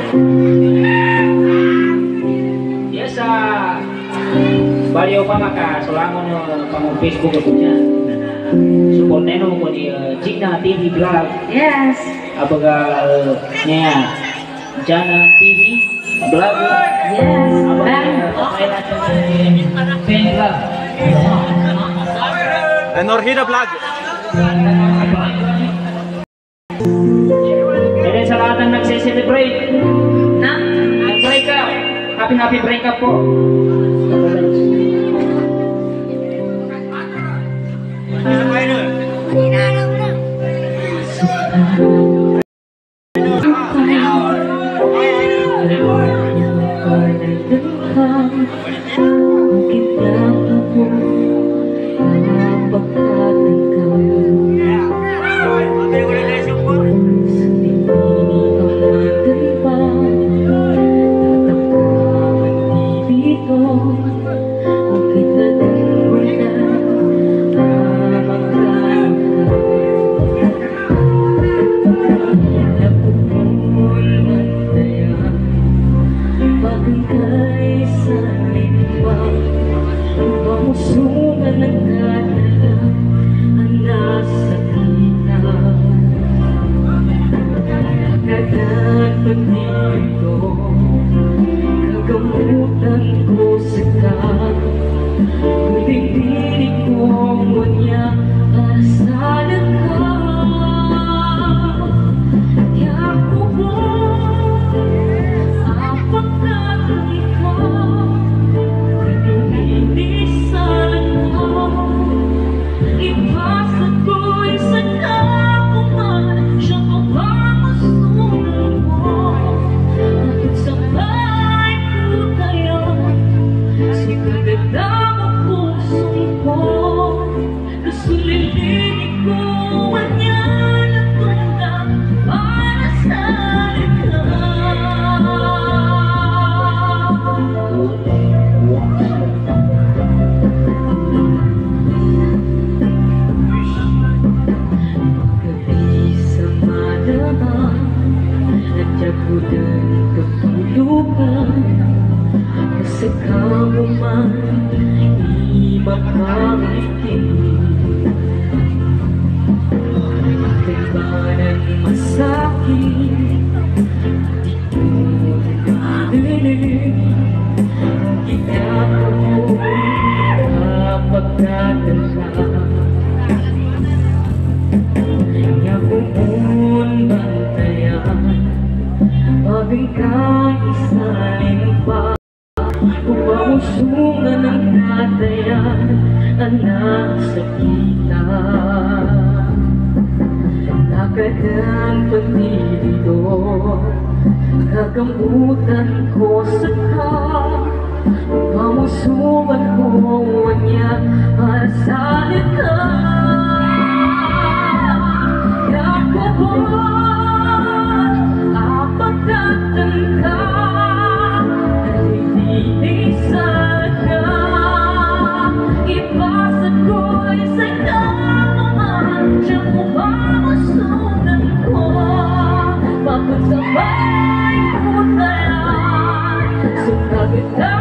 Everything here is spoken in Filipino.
Yes, baliw pa makasulangon pang Facebook ko niya. Support na ko di Jigna TV Vlog. Yes. Abaga niya Jana TV Vlog. Yes. Abaga Pen Vlog. Norhida Vlog. Jadi sa lahat ng nagse-celebrate Na? break up. Happy break up po. Kagamutan ko sa ka, pamusuan ko niya para sa ka. Yakuhan, apagkatan ka, nalilinis sa ka. Ipasa ko'y sa kamaan, siya ko pamusunan ko, papagsabay. Suka kita